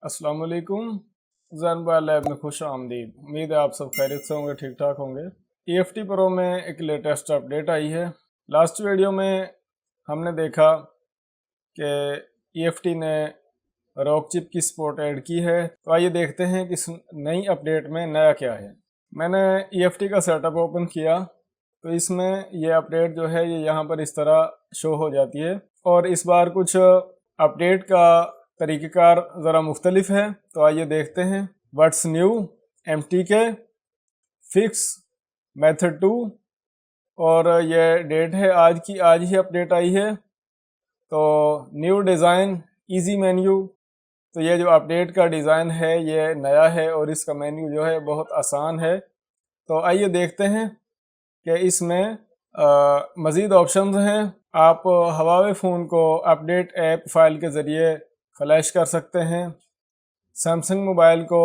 अस्सलाम वालेकुम। जानबा लैब में खुश आमदीद। उम्मीद है आप सब खैरियत से होंगे, ठीक ठाक होंगे। EFT प्रो में एक लेटेस्ट अपडेट आई है। लास्ट वीडियो में हमने देखा कि EFT ने रॉक चिप की सपोर्ट ऐड की है। तो आइए देखते हैं कि इस नई अपडेट में नया क्या है। मैंने EFT का सेटअप ओपन किया तो इसमें ये अपडेट जो है ये यहाँ पर इस तरह शो हो जाती है। और इस बार कुछ अपडेट का तरीक़ेकार ज़रा मुख्तलिफ है। तो आइए देखते हैं। What's new, MTK fix, method 2 और ये डेट है आज की, आज ही अपडेट आई है। तो न्यू डिज़ाइन, इजी मेन्यू। तो ये जो अपडेट का डिज़ाइन है ये नया है और इसका मेन्यू जो है बहुत आसान है। तो आइए देखते हैं कि इसमें मज़ीद ऑप्शंस हैं। आप हवावे फ़ोन को अपडेट ऐप फाइल के ज़रिए फ्लैश कर सकते हैं। सैमसंग मोबाइल को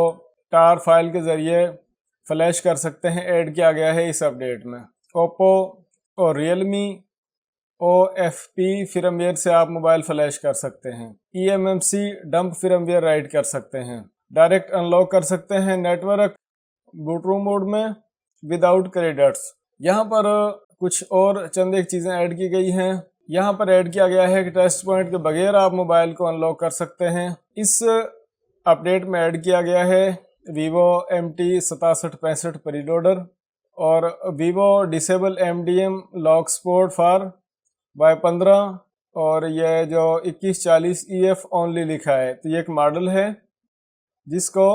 टार फाइल के ज़रिए फ्लैश कर सकते हैं, ऐड किया गया है इस अपडेट में। ओप्पो और रियलमी OFP फिरमवेयर से आप मोबाइल फ्लैश कर सकते हैं। eMMC डंप फिरमवेयर राइट कर सकते हैं। डायरेक्ट अनलॉक कर सकते हैं नेटवर्क बूटरूम मोड में विदाउट क्रेडिट्स। यहाँ पर कुछ और चंद एक चीज़ें ऐड की गई हैं। यहाँ पर ऐड किया गया है कि टेस्ट पॉइंट के बगैर आप मोबाइल को अनलॉक कर सकते हैं। इस अपडेट में ऐड किया गया है Vivo MT 6765 प्रीलोडर और Vivo disable MDM lock support for Y15 और यह जो 2140 EF ओनली लिखा है। तो ये एक मॉडल है जिसको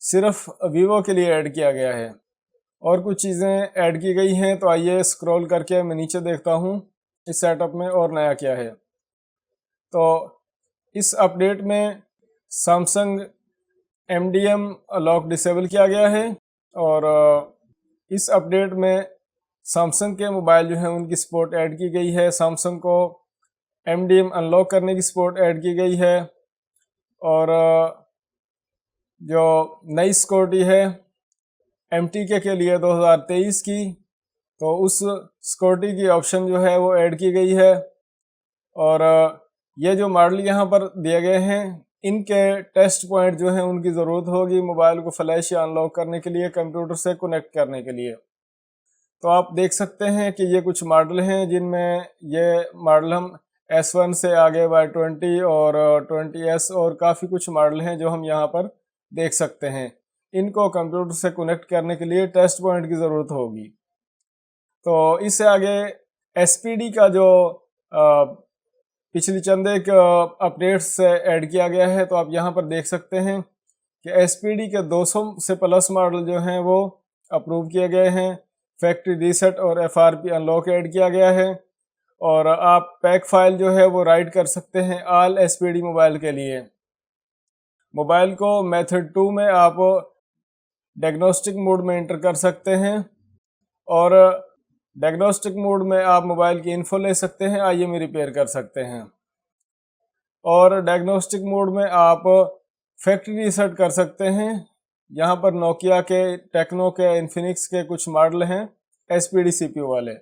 सिर्फ Vivo के लिए ऐड किया गया है। और कुछ चीज़ें ऐड की गई हैं। तो आइए स्क्रॉल करके मैं नीचे देखता हूँ इस सेटअप में और नया क्या है। तो इस अपडेट में सैमसंग MDM लॉक डिसेबल किया गया है और इस अपडेट में सैमसंग के मोबाइल जो है उनकी सपोर्ट ऐड की गई है। सैमसंग को MDM अनलॉक करने की सपोर्ट ऐड की गई है और जो नई सिक्योरिटी है MTK के लिए 2023 की, तो उस सिक्योरिटी की ऑप्शन जो है वो ऐड की गई है। और ये जो मॉडल यहाँ पर दिए गए हैं इनके टेस्ट पॉइंट जो है उनकी ज़रूरत होगी मोबाइल को फ्लैश या अनलॉक करने के लिए, कंप्यूटर से कनेक्ट करने के लिए। तो आप देख सकते हैं कि ये कुछ मॉडल हैं जिनमें ये मॉडल हम S1 से आगे Y20 और 20S और काफ़ी कुछ मॉडल हैं जो हम यहाँ पर देख सकते हैं। इनको कंप्यूटर से कनेक्ट करने के लिए टेस्ट पॉइंट की ज़रूरत होगी। तो इससे आगे SPD का जो पिछली चंद एक अपडेट्स से ऐड किया गया है। तो आप यहाँ पर देख सकते हैं कि SPD के 200 से प्लस मॉडल जो हैं वो अप्रूव किए गए हैं। फैक्ट्री रीसेट और FRP अनलॉक ऐड किया गया है और आप पैक फाइल जो है वो राइट कर सकते हैं ऑल SPD मोबाइल के लिए। मोबाइल को मेथड 2 में आप डायग्नोस्टिक मोड में एंटर कर सकते हैं और डायग्नोस्टिक मोड में आप मोबाइल की इन्फो ले सकते हैं, IM रिपेयर कर सकते हैं। और डायग्नोस्टिक मोड में आप फैक्ट्री रीसेट कर सकते हैं। यहाँ पर नोकिया के, टेक्नो के, इन्फिनिक्स के कुछ मॉडल हैं SPD CPU वाले।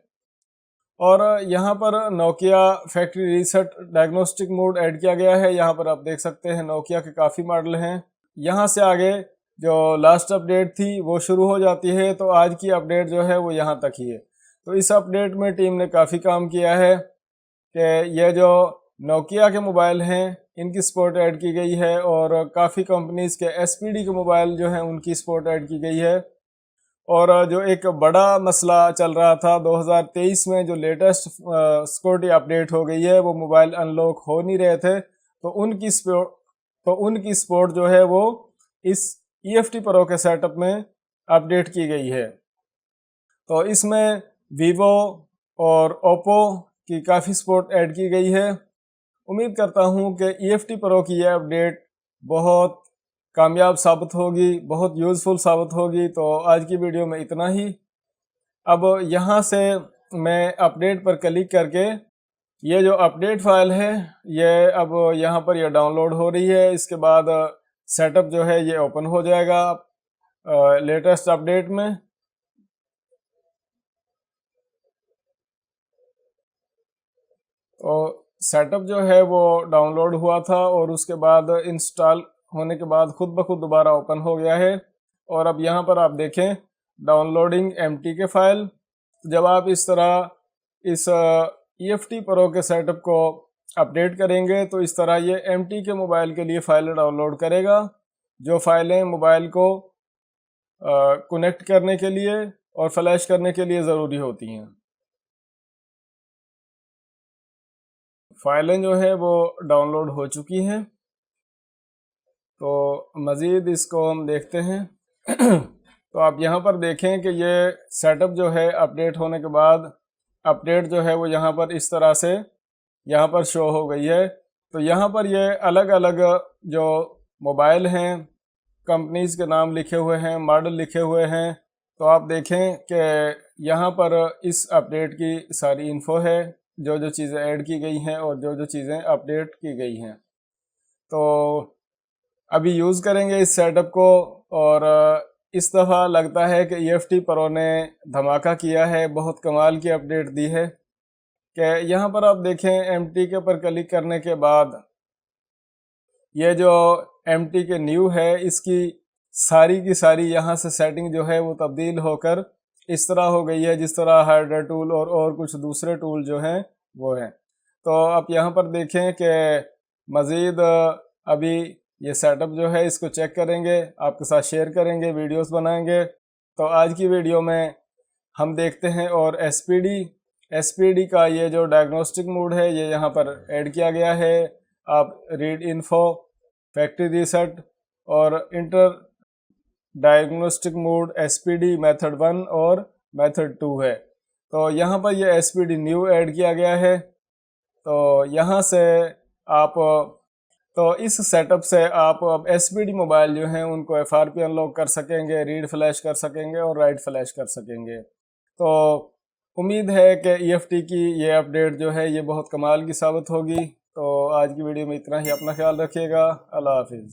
और यहाँ पर Nokia factory reset diagnostic mode add किया गया है। यहाँ पर आप देख सकते हैं नोकिया के काफ़ी मॉडल हैं। यहाँ से आगे जो लास्ट अपडेट थी वो शुरू हो जाती है। तो आज की अपडेट जो है वो यहाँ तक ही है। तो इस अपडेट में टीम ने काफ़ी काम किया है कि ये जो नोकिया के मोबाइल हैं इनकी सपोर्ट ऐड की गई है और काफ़ी कंपनीज़ के SPD के मोबाइल जो हैं उनकी सपोर्ट ऐड की गई है। और जो एक बड़ा मसला चल रहा था 2023 में, जो लेटेस्ट सिक्योरिटी अपडेट हो गई है, वो मोबाइल अनलॉक हो नहीं रहे थे, तो उनकी सपोर्ट जो है वो इस EFT प्रो के सेटअप में अपडेट की गई है। तो इसमें Vivo और Oppo की काफ़ी सपोर्ट ऐड की गई है। उम्मीद करता हूँ कि EFT प्रो की यह अपडेट बहुत कामयाब साबित होगी, बहुत यूज़फुल साबित होगी। तो आज की वीडियो में इतना ही। अब यहाँ से मैं अपडेट पर क्लिक करके ये जो अपडेट फाइल है ये अब यहाँ पर ये डाउनलोड हो रही है। इसके बाद सेटअप जो है ये ओपन हो जाएगा लेटेस्ट अपडेट में। तो सेटअप जो है वो डाउनलोड हुआ था और उसके बाद इंस्टॉल होने के बाद खुद ब खुद दोबारा ओपन हो गया है। और अब यहाँ पर आप देखें डाउनलोडिंग MTK फाइल। जब आप इस तरह इस EFT प्रो के सेटअप को अपडेट करेंगे तो इस तरह ये MTK मोबाइल के लिए फाइलें डाउनलोड करेगा, जो फाइलें मोबाइल को कनेक्ट करने के लिए और फ्लैश करने के लिए ज़रूरी होती हैं। फाइलें जो है वो डाउनलोड हो चुकी हैं, तो मज़ीद इसको हम देखते हैं। तो आप यहाँ पर देखें कि ये सेटअप जो है अपडेट होने के बाद अपडेट जो है वो यहाँ पर इस तरह से यहाँ पर शो हो गई है। तो यहाँ पर ये अलग अलग जो मोबाइल हैं, कंपनीज़ के नाम लिखे हुए हैं, मॉडल लिखे हुए हैं। तो आप देखें कि यहाँ पर इस अपडेट की सारी इन्फो है, जो जो चीज़ें ऐड की गई हैं और जो जो चीज़ें अपडेट की गई हैं। तो अभी यूज़ करेंगे इस सेटअप को, और इस दफ़ा लगता है कि EFT प्रो ने धमाका किया है, बहुत कमाल की अपडेट दी है। कि यहाँ पर आप देखें MTK पर क्लिक करने के बाद ये जो MTK न्यू है, इसकी सारी की सारी यहाँ से सेटिंग जो है वो तब्दील होकर इस तरह हो गई है जिस तरह हार्डर टूल और कुछ दूसरे टूल जो हैं वो हैं। तो आप यहाँ पर देखें कि मज़ीद अभी ये सेटअप जो है इसको चेक करेंगे, आपके साथ शेयर करेंगे, वीडियोस बनाएंगे। तो आज की वीडियो में हम देखते हैं और SPD का ये जो डायग्नोस्टिक मोड है ये यहाँ पर ऐड किया गया है। आप रीड इन्फो, फैक्ट्री रीसेट और inter diagnostic mode SPD method 1 और मेथड 2 है। तो यहाँ पर ये SPD न्यू ऐड किया गया है। तो यहाँ से आप इस सेटअप से आप अब SPD मोबाइल जो हैं उनको FRP अनलॉक कर सकेंगे, रीड फ्लैश कर सकेंगे और राइट फ्लैश कर सकेंगे। तो उम्मीद है कि EFT की ये अपडेट जो है ये बहुत कमाल की साबित होगी। तो आज की वीडियो में इतना ही, अपना ख्याल रखिएगा, अल्लाह हाफिज़।